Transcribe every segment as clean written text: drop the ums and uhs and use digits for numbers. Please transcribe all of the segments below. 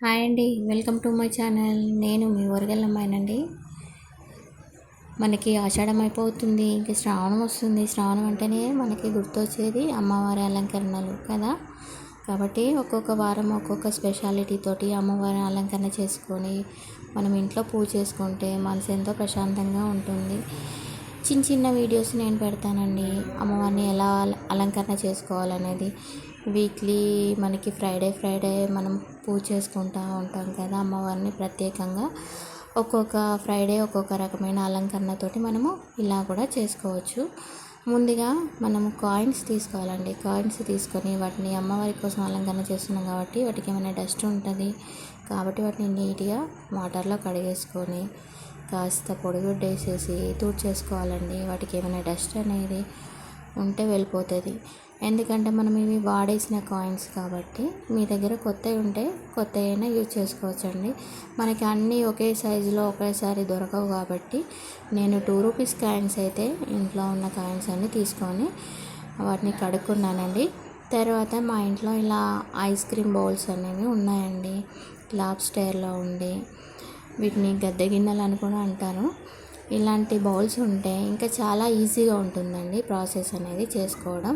Hi అండి, welcome to my channel. నేను మీ ఊరగల్లమ్మాయినండి. మనకి ఆషాఢం అయిపోతుంది, ఇంక శ్రావణం వస్తుంది. శ్రావణం అంటేనే మనకి గుర్తొచ్చేది అమ్మవారి అలంకరణలు కదా. కాబట్టి ఒక్కొక్క వారం ఒక్కొక్క స్పెషాలిటీ తోటి అమ్మవారి అలంకరణ చేసుకొని మనం ఇంట్లో పూజ చేసుకుంటే మనసు ఎంతో ప్రశాంతంగా ఉంటుంది. చిన్న చిన్న వీడియోస్ నేను పెడతానండి, అమ్మవారిని ఎలా అలంకరణ చేసుకోవాలనేది. వీక్లీ మనకి ఫ్రైడే మనం పూజ చేసుకుంటూ ఉంటాం కదా అమ్మవారిని ప్రత్యేకంగా. ఒక్కొక్క ఫ్రైడే ఒక్కొక్క రకమైన అలంకరణతోటి మనము ఇలా కూడా చేసుకోవచ్చు. ముందుగా మనము కాయిన్స్ తీసుకోవాలండి. కాయిన్స్ తీసుకొని వాటిని అమ్మవారి కోసం అలంకరణ చేస్తున్నాం కాబట్టి వాటికి ఏమైనా డస్ట్ ఉంటుంది కాబట్టి వాటిని నీట్గా వాటర్లో కడిగేసుకొని కాస్త పొడిగుడ్డ వేసేసి తుడిచేసుకోవాలండి. వాటికి ఏమైనా డస్ట్ అనేది ఉంటే వెళ్ళిపోతుంది. ఎందుకంటే మనం ఇవి వాడేసిన కాయిన్స్ కాబట్టి మీ దగ్గర కొత్తవి ఉంటే కొత్తవి అయినా యూజ్ చేసుకోవచ్చండి. మనకి అన్నీ ఒకే సైజులో ఒకేసారి దొరకవు కాబట్టి నేను 2 రూపీస్ కాయిన్స్ అయితే ఇంట్లో ఉన్న కాయిన్స్ అన్నీ తీసుకొని వాటిని కడుక్కున్నానండి. తర్వాత మా ఇంట్లో ఇలా ఐస్ క్రీమ్ బౌల్స్ అనేవి ఉన్నాయండి, లాబ్స్టైర్లో ఉండి. వీటిని గద్దె గిన్నెలు అని కూడా అంటారు. ఇలాంటి బౌల్స్ ఉంటే ఇంకా చాలా ఈజీగా ఉంటుందండి ప్రాసెస్ అనేది చేసుకోవడం.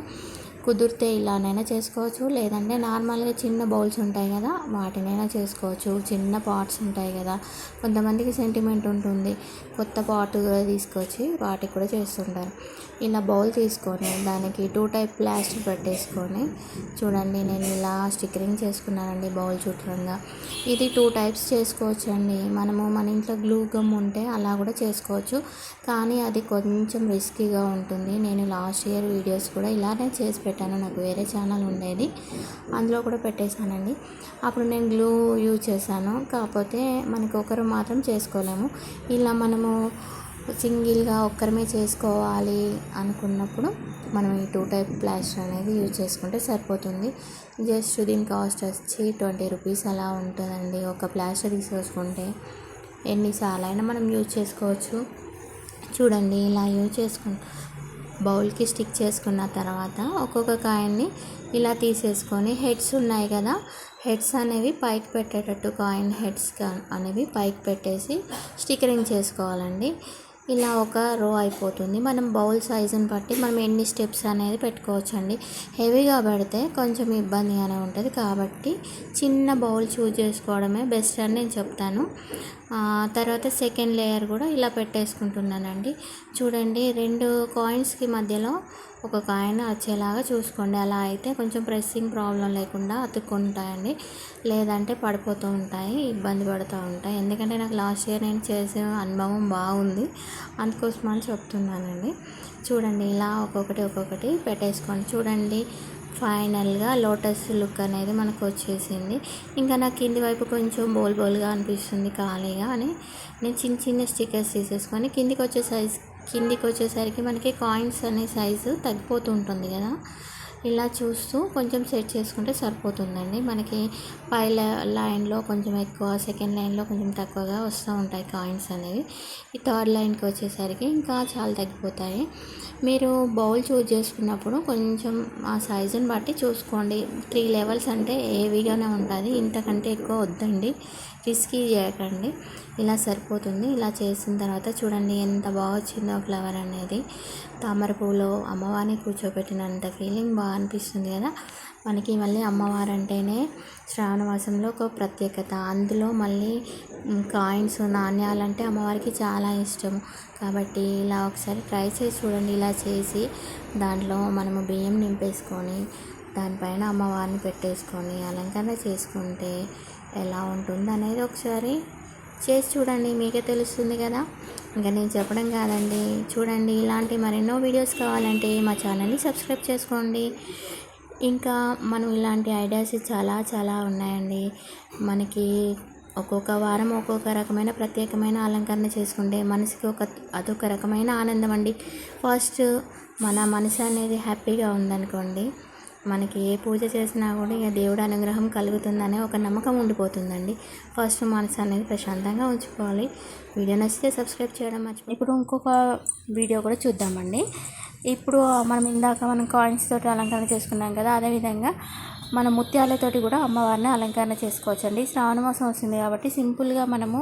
కుదిరితే ఇలానైనా చేసుకోవచ్చు, లేదంటే నార్మల్గా చిన్న బౌల్స్ ఉంటాయి కదా వాటినైనా చేసుకోవచ్చు. చిన్న పాట్స్ ఉంటాయి కదా, కొంతమందికి సెంటిమెంట్ ఉంటుంది, కొత్త పాట్ తీసుకొచ్చి వాటికి కూడా చేస్తుంటారు. ఇలా బౌల్ తీసుకొని దానికి 2 టైప్ ప్లాస్టిక్ పెట్టేసుకొని చూడండి నేను ఇలా స్టిక్కరింగ్ చేసుకున్నానండి బౌల్ చుట్టూరంగా. ఇది 2 టైప్స్ చేసుకోవచ్చు అండి. మనము మన ఇంట్లో గ్లూ గమ్ ఉంటే అలా కూడా చేసుకోవచ్చు, కానీ అది కొంచెం రిస్కీగా ఉంటుంది. నేను లాస్ట్ ఇయర్ వీడియోస్ కూడా ఇలానే చేసి పెట్టాను. నాకు వేరే ఛానల్ ఉండేది, అందులో కూడా పెట్టేశానండి. అప్పుడు నేను గ్లూ యూజ్ చేశాను, కాకపోతే మనకి ఒకరు మాత్రం చేసుకోలేము. ఇలా మనము సింగిల్గా ఒక్కరమే చేసుకోవాలి అనుకున్నప్పుడు మనం ఈ 2 టైప్ ప్లాస్టర్ అనేది యూజ్ చేసుకుంటే సరిపోతుంది. జస్ట్ దీని కాస్ట్ వచ్చి 20 రూపీస్ అలా ఉంటుందండి. ఒక ప్లాస్టర్ తీసుకొచ్చుకుంటే ఎన్నిసార్లు అయినా మనం యూజ్ చేసుకోవచ్చు. చూడండి ఇలా యూజ్ చేసుకుంటాం. బౌల్కి స్టిక్ చేసుకున్న తర్వాత ఒక్కొక్క కాయిన్ని ఇలా తీసేసుకొని హెడ్స్ ఉన్నాయి కదా, హెడ్స్ అనేవి పైకి పెట్టేటట్టు కాయిన్ హెడ్స్ అనేవి పైకి పెట్టేసి స్టిక్కరింగ్ చేసుకోవాలండి. ఇలా ఒక రో అయిపోతుంది. మనం బౌల్ సైజుని బట్టి మనం ఎన్ని స్టెప్స్ అనేది పెట్టుకోవచ్చండి. హెవీగా పెడితే కొంచెం ఇబ్బందిగానే ఉంటుంది కాబట్టి చిన్న బౌల్ చూజ్ చేసుకోవడమే బెస్ట్ అని నేను చెప్తాను. తర్వాత సెకండ్ లేయర్ కూడా ఇలా పెట్టేసుకుంటున్నానండి. చూడండి 2 కాయిన్స్కి మధ్యలో ఒక కాయిన్ వచ్చేలాగా చూసుకోండి. అలా అయితే కొంచెం ప్రెస్సింగ్ ప్రాబ్లం లేకుండా అతుక్కుంటాయండి, లేదంటే పడిపోతూ ఉంటాయి, ఇబ్బంది పడుతూ ఉంటాయి. ఎందుకంటే నాకు లాస్ట్ ఇయర్ నేను చేసిన అనుభవం బాగుంది, అందుకోసమని చెప్తున్నానండి. చూడండి ఇలా ఒక్కొక్కటి పెట్టేసుకోండి. చూడండి ఫైనల్గా లోటస్ లుక్ అనేది మనకు వచ్చేసింది. ఇంకా నాకు కింది వైపు కొంచెం బోల్గా అనిపిస్తుంది ఖాళీగా అని నేను చిన్న స్టిక్కర్స్ తీసేసుకొని కిందికి వచ్చేసరికి మనకి కాయిన్స్ అనే సైజు తగ్గిపోతూ ఉంటుంది కదా, ఇలా చూస్తూ కొంచెం సెట్ చేసుకుంటే సరిపోతుందండి. మనకి పై లైన్లో కొంచెం ఎక్కువ, సెకండ్ లైన్లో కొంచెం తక్కువగా వస్తూ ఉంటాయి కాయిన్స్ అనేవి. ఈ థర్డ్ లైన్కి వచ్చేసరికి ఇంకా చాలా తగ్గిపోతాయి. మీరు బౌల్ చూజ్ చేసుకున్నప్పుడు కొంచెం ఆ సైజుని బట్టి చూసుకోండి. 3 లెవెల్స్ అంటే హెవీగానే ఉంటుంది, ఇంతకంటే ఎక్కువ వద్దండి, రిస్కీ చేయకండి. ఇలా సరిపోతుంది. ఇలా చేసిన తర్వాత చూడండి ఎంత బాగా వచ్చిందో ఫ్లవర్ అనేది. తామర పువ్వులో అమ్మవారిని కూర్చోబెట్టినంత ఫీలింగ్ బాగా అనిపిస్తుంది కదా. మనకి మళ్ళీ అమ్మవారు అంటేనే శ్రావణ మాసంలో ఒక ప్రత్యేకత. అందులో మళ్ళీ కాయిన్స్, నాణ్యాలంటే అమ్మవారికి చాలా ఇష్టం కాబట్టి ఇలా ఒకసారి ట్రై చేసి చూడండి. ఇలా చేసి దాంట్లో మనము బియ్యం నింపేసుకొని దానిపైన అమ్మవారిని పెట్టేసుకొని అలంకరణ చేసుకుంటే ఎలా ఉంటుంది అనేది ఒకసారి చేసి చూడండి, మీకే తెలుస్తుంది కదా. ఇంకా నేను చెప్పడం కాదండి. చూడండి ఇలాంటి మరెన్నో వీడియోస్ కావాలంటే మా ఛానల్ని సబ్స్క్రైబ్ చేసుకోండి. ఇంకా మనం ఇలాంటి ఐడియాస్ చాలా ఉన్నాయండి. మనకి ఒక్కొక్క వారం ఒక్కొక్క రకమైన ప్రత్యేకమైన అలంకరణ చేసుకుంటే మనసుకి అదొక రకమైన ఆనందం అండి. ఫస్ట్ మన మనసు అనేది హ్యాపీగా ఉందనుకోండి, మనకి ఏ పూజ చేసినా కూడా ఇక దేవుడు అనుగ్రహం కలుగుతుందనే ఒక నమ్మకం ఉండిపోతుందండి. ఫస్ట్ మనసు అనేది ప్రశాంతంగా ఉంచుకోవాలి. వీడియో నచ్చితే సబ్స్క్రైబ్ చేయడం మర్చిపోయి. ఇప్పుడు ఇంకొక వీడియో కూడా చూద్దామండి. ఇప్పుడు మనం ఇందాక కాయిన్స్ తోటి అలంకరణ చేసుకున్నాం కదా, అదేవిధంగా మన ముత్యాలతోటి కూడా అమ్మవారిని అలంకరణ చేసుకోవచ్చండి. శ్రావణ మాసం వస్తుంది కాబట్టి సింపుల్గా మనము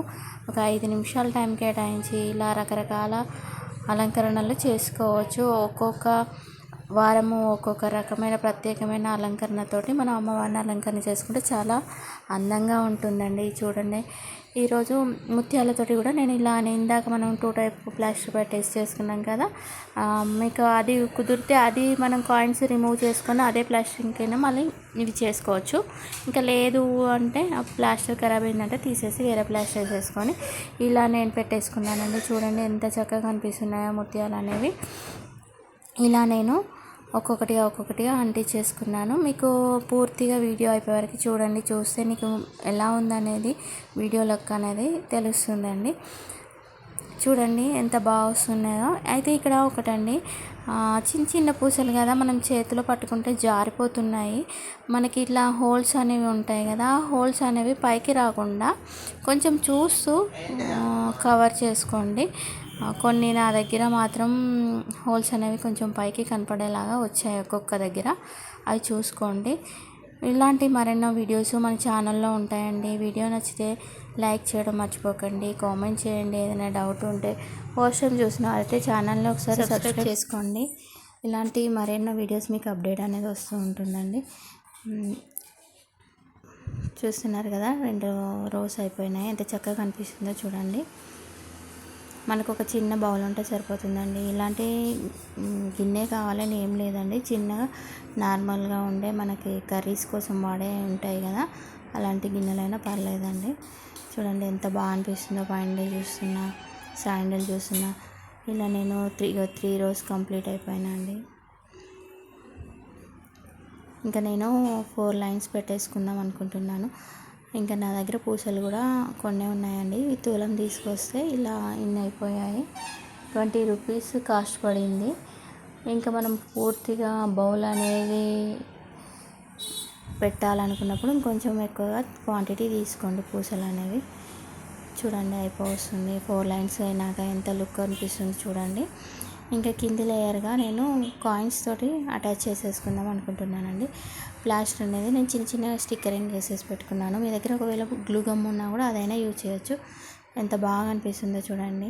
ఒక 5 నిమిషాల టైం కేటాయించి ఇలా రకరకాల అలంకరణలు చేసుకోవచ్చు. ఒక్కొక్క వారము ఒక్కొక్క రకమైన ప్రత్యేకమైన అలంకరణతోటి మనం అమ్మవారిని అలంకరణ చేసుకుంటే చాలా అందంగా ఉంటుందండి. చూడండి, ఈరోజు ముత్యాలతోటి కూడా నేను ఇందాక మనం 2 టైప్ ప్లాస్టర్ పెట్టేసి చేసుకున్నాం కదా, మీకు అది కుదిరితే అది మనం కాయిన్స్ రిమూవ్ చేసుకొని అదే ప్లాస్టరింగ్ కింద మళ్ళీ ఇది చేసుకోవచ్చు. ఇంకా లేదు అంటే ఆ ప్లాస్టర్ ఖరాబ్ అయిందంటే తీసేసి వేరే ప్లాస్టర్ చేసుకొని ఇలా నేను పెట్టేసుకున్నానండి. చూడండి ఎంత చక్కగా కనిపిస్తున్నాయో ముత్యాలు అనేవి. ఇలా నేను ఒక్కొక్కటిగా అంటించేసుకున్నాను. మీకు పూర్తిగా వీడియో అయిపోయే వరకు చూడండి. చూస్తే నీకు ఎలా ఉందనేది వీడియోలోకి అనేది తెలుస్తుందండి. చూడండి ఎంత బాగా వస్తున్నాయో. అయితే ఇక్కడ ఒకటండి, చిన్న చిన్న పూసలు కదా, మనం చేతిలో పట్టుకుంటే జారిపోతున్నాయి. మనకి ఇట్లా హోల్స్ అనేవి ఉంటాయి కదా, ఆ హోల్స్ అనేవి పైకి రాకుండా కొంచెం చూస్తూ కవర్ చేసుకోండి. కొన్ని నా దగ్గర మాత్రం హోల్స్ అనేవి కొంచెం పైకి కనపడేలాగా వచ్చాయి ఒక్కొక్క దగ్గర, అవి చూసుకోండి. ఇలాంటి మరెన్నో వీడియోస్ మన ఛానల్లో ఉంటాయండి. వీడియో నచ్చితే లైక్ చేయడం మర్చిపోకండి, కామెంట్ చేయండి. ఏదైనా డౌట్ ఉంటే ఫస్ట్ టైం చూసిన అయితే ఛానల్లో ఒకసారి సబ్స్క్రైబ్ చేసుకోండి. ఇలాంటి మరెన్నో వీడియోస్ మీకు అప్డేట్ అనేది వస్తూ ఉంటుందండి. చూస్తున్నారు కదా, 2 రోస్ అయిపోయినాయి. ఎంత చక్కగా కనిపిస్తుందో చూడండి. మనకు ఒక చిన్న బౌల్ ఉంటే సరిపోతుందండి. ఇలాంటి గిన్నె కావాలని ఏం లేదండి, చిన్నగా నార్మల్గా ఉండే మనకి కర్రీస్ కోసం వాడే ఉంటాయి కదా, అలాంటి గిన్నెలైనా పర్లేదండి. చూడండి ఎంత బాగా అనిపిస్తుందో. పైన చూస్తున్నా, శాండిల్ చూస్తున్నా. ఇలా నేను 3 రోస్ కంప్లీట్ అయిపోయినండి. ఇంకా నేను 4 లైన్స్ పెట్టేసుకుందాం అనుకుంటున్నాను. ఇంకా నా దగ్గర పూసలు కూడా కొన్ని ఉన్నాయండి. తులం తీసుకొస్తే ఇలా ఇన్ని అయిపోయాయి. 20 రూపీస్ కాస్ట్ పడింది. ఇంకా మనం పూర్తిగా బౌల్ అనేది పెట్టాలనుకున్నప్పుడు ఇంకొంచెం ఎక్కువగా క్వాంటిటీ తీసుకోండి పూసలు అనేవి. చూడండి అయిపోతుంది. 4 లైన్స్ అయినాక ఎంత లుక్ అనిపిస్తుంది చూడండి. ఇంకా కింది లేయర్గా నేను కాయిన్స్ తోటి అటాచ్ చేసేసుకుందాం అనుకుంటున్నానండి. ప్లాస్టర్ అనేది నేను చిన్న స్టిక్కరింగ్ వేసేసి పెట్టుకున్నాను. మీ దగ్గర ఒకవేళ గ్లూ గమ్ ఉన్నా కూడా అదైనా యూజ్ చేయొచ్చు. ఎంత బాగా అనిపిస్తుందో చూడండి.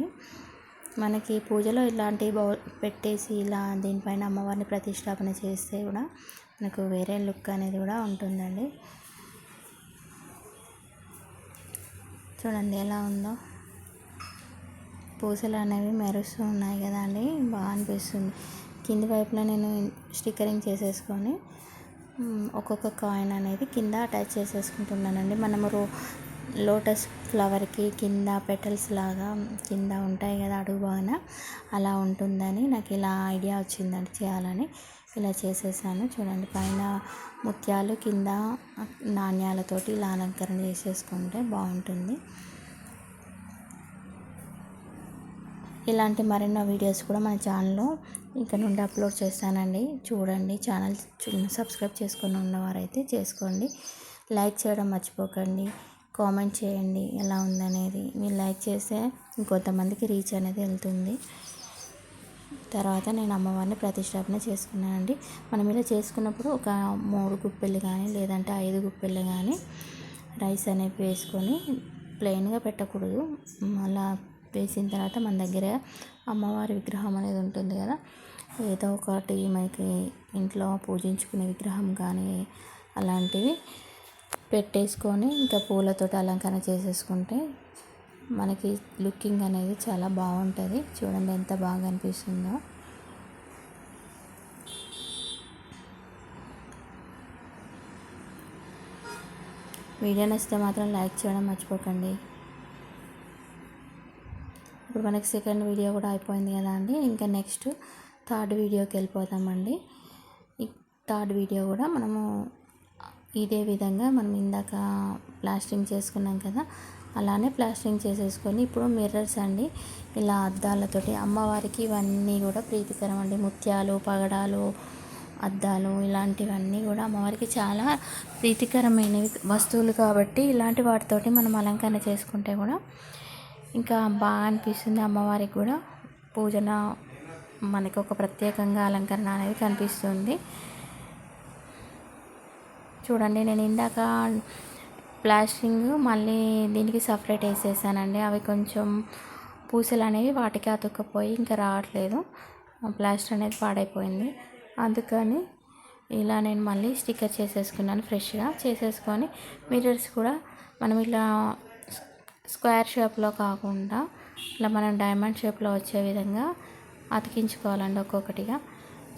మనకి పూజలో ఇలాంటి బౌల్ పెట్టేసి ఇలా దీనిపైన అమ్మవారిని ప్రతిష్టాపన చేస్తే కూడా మనకు వేరే లుక్ అనేది కూడా ఉంటుందండి. చూడండి ఎలా ఉందో. పూసలు అనేవి మెరుస్తూ ఉన్నాయి కదా అండి, బాగా అనిపిస్తుంది. కింది వైపులో నేను స్టిక్కరింగ్ చేసేసుకొని ఒక్కొక్క కాయిన్ అనేది కింద అటాచ్ చేసేసుకుంటున్నానండి. మనము లోటస్ ఫ్లవర్కి కింద పెటల్స్ లాగా కింద ఉంటాయి కదా అడుగు బాగా, అలా ఉంటుందని నాకు ఇలా ఐడియా వచ్చిందండి చేయాలని. ఇలా చేసేసాను. చూడండి పైన ముత్యాలు, కింద నాణ్యాలతోటి ఇలా అలంకరణ చేసేసుకుంటే బాగుంటుంది. ఇలాంటి మరెన్నో వీడియోస్ కూడా మన ఛానల్లో ఇక నుండి అప్లోడ్ చేస్తానండి. చూడండి. ఛానల్ సబ్స్క్రైబ్ చేసుకొని ఉన్నవారైతే చేసుకోండి. లైక్ చేయడం మర్చిపోకండి. కామెంట్ చేయండి ఎలా ఉందనేది. మీరు లైక్ చేస్తే ఇంకొంతమందికి రీచ్ అనేది వెళ్తుంది. తర్వాత నేను అమ్మవారిని ప్రతిష్టాపన చేసుకున్నానండి. మనం ఇలా చేసుకున్నప్పుడు ఒక 3 గుప్పెళ్ళు కానీ లేదంటే 5 గుప్పెళ్ళు కానీ రైస్ అనేవి వేసుకొని ప్లెయిన్గా పెట్టకూడదు. అలా వేసిన తర్వాత మన దగ్గర అమ్మవారి విగ్రహం అనేది ఉంటుంది కదా, ఏదో ఒకటి మనకి ఇంట్లో పూజించుకునే విగ్రహం కానీ అలాంటివి పెట్టేసుకొని ఇంకా పూలతోటి అలంకరణ చేసేసుకుంటే మనకి లుకింగ్ అనేది చాలా బాగుంటుంది. చూడండి ఎంత బాగా అనిపిస్తుందో. వీడియో నచ్చితే మాత్రం లైక్ చేయడం మర్చిపోకండి. ఇప్పుడు మనకి సెకండ్ వీడియో కూడా అయిపోయింది కదా అండి. ఇంకా నెక్స్ట్ 3rd వీడియోకి వెళ్ళిపోతామండి. ఈ 3rd వీడియో కూడా మనము ఇదే విధంగా మనం ఇందాక ప్లాస్టరింగ్ చేసుకున్నాం కదా, అలానే ప్లాస్టరింగ్ చేసేసుకొని ఇప్పుడు మిర్రర్స్ అండి, ఇలా అద్దాలతోటి అమ్మవారికి ఇవన్నీ కూడా ప్రీతికరం అండి. ముత్యాలు, పగడాలు, అద్దాలు ఇలాంటివన్నీ కూడా అమ్మవారికి చాలా ప్రీతికరమైన వస్తువులు కాబట్టి ఇలాంటి వాటితోటి మనం అలంకరణ చేసుకుంటే కూడా ఇంకా బాగా అనిపిస్తుంది. అమ్మవారికి కూడా పూజన మనకి ఒక ప్రత్యేకంగా అలంకరణ అనేది కనిపిస్తుంది. చూడండి నేను ఇందాక ప్లాస్టింగ్ మళ్ళీ దీనికి సపరేట్ వేసేసానండి. అవి కొంచెం పూసలు అనేవి వాటికి అతుక్కపోయి ఇంకా రావట్లేదు, ప్లాస్టర్ అనేది పాడైపోయింది. అందుకని ఇలా నేను మళ్ళీ స్టిక్కర్ చేసేసుకున్నాను, ఫ్రెష్గా చేసేసుకొని మిర్రర్స్ కూడా మనం ఇలా స్క్వేర్ షేప్లో కాకుండా ఇలా మనం డైమండ్ షేప్లో వచ్చే విధంగా అతికించుకోవాలండి ఒక్కొక్కటిగా.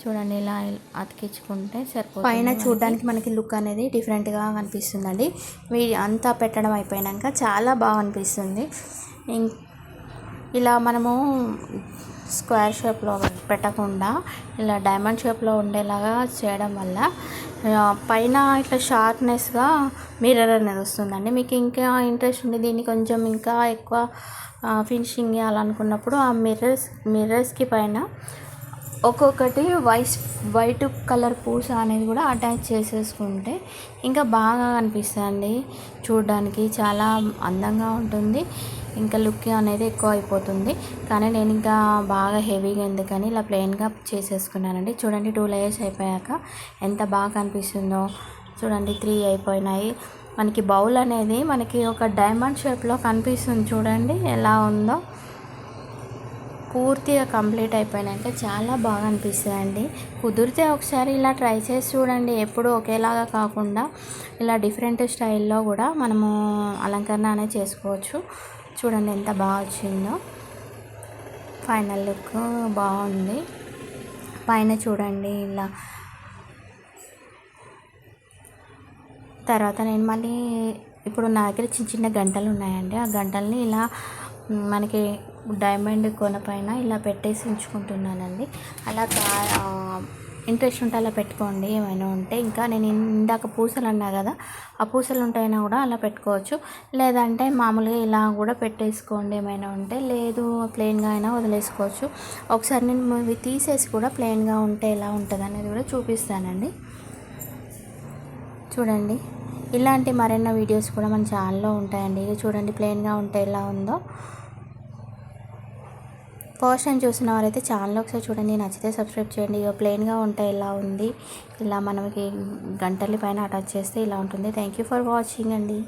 చూడండి ఇలా అతికించుకుంటే సరిపోతుంది. పైన చూడడానికి మనకి లుక్ అనేది డిఫరెంట్గా కనిపిస్తుందండి. అంతా పెట్టడం అయిపోయాక చాలా బాగా అనిపిస్తుంది. ఇలా మనము స్క్వేర్ షేప్లో పెట్టకుండా ఇలా డైమండ్ షేప్లో ఉండేలాగా చేయడం వల్ల పైన ఇట్లా షార్ప్నెస్గా మిర్రర్ అనేది వస్తుందండి. మీకు ఇంకా ఇంట్రెస్ట్ ఉండి దీన్ని కొంచెం ఇంకా ఎక్కువ ఫినిషింగ్ ఇవ్వాలనుకున్నప్పుడు ఆ మిర్రర్స్కి పైన ఒక్కొక్కటి వైట్ కలర్ పూస అనేది కూడా అటాచ్ చేసేసుకుంటే ఇంకా బాగా కనిపిస్తుంది, చూడడానికి చాలా అందంగా ఉంటుంది, ఇంకా లుక్ అనేది ఎక్కువ అయిపోతుంది. కానీ నేను ఇంకా బాగా హెవీగా ఎందుకని ఇలా ప్లెయిన్గా చేసేసుకున్నానండి. చూడండి 2 లేయర్స్ అయిపోయాక ఎంత బాగా కనిపిస్తుందో. చూడండి 3 అయిపోయినాయి. మనకి బౌల్ అనేది మనకి ఒక డైమండ్ షేప్లో కనిపిస్తుంది, చూడండి ఎలా ఉందో. పూర్తిగా కంప్లీట్ అయిపోయాక చాలా బాగా అనిపిస్తుందండి. కుదిరితే ఒకసారి ఇలా ట్రై చేసి చూడండి. ఎప్పుడు ఒకేలాగా కాకుండా ఇలా డిఫరెంట్ స్టైల్లో కూడా మనము అలంకరణ అనేది చేసుకోవచ్చు. చూడండి ఎంత బాగా వచ్చిందో, ఫైనల్ లుక్ బాగుంది. పైన చూడండి ఇలా. తర్వాత నేను మళ్ళీ ఇప్పుడు నా దగ్గర చిన్న చిన్న గంటలు ఉన్నాయండి. ఆ గంటల్ని ఇలా మనకి డైమండ్ కొన పైన ఇలా పెట్టేసి ఉంచుకుంటున్నానండి. అలా ఇంట్రెస్ట్ ఉంటే అలా పెట్టుకోండి ఏమైనా ఉంటే. ఇంకా నేను ఇందాక పూసలు అన్నా కదా, ఆ పూసలు ఉంటాయినా కూడా అలా పెట్టుకోవచ్చు. లేదంటే మామూలుగా ఇలా కూడా పెట్టేసుకోండి ఏమైనా ఉంటే. లేదు ప్లెయిన్గా అయినా వదిలేసుకోవచ్చు. ఒకసారి నేను ఇవి తీసేసి కూడా ప్లెయిన్గా ఉంటే ఎలా ఉంటుంది అనేది కూడా చూపిస్తానండి. చూడండి ఇలాంటి మరెన్నో వీడియోస్ కూడా మన ఛానల్లో ఉంటాయండి. ఇది చూడండి ప్లెయిన్గా ఉంటే ఎలా ఉందో. ఫస్ట్ టైం చూసిన వారైతే ఛానల్ ఒకసారి చూడండి, నచ్చితే సబ్స్క్రైబ్ చేయండి. ఇక ప్లెయిన్గా ఉంటే ఎలా ఉంది, ఇలా మనకి గంటల పైన అటాచ్ చేస్తే ఇలా ఉంటుంది. థ్యాంక్ యూ ఫర్ వాచింగ్ అండి.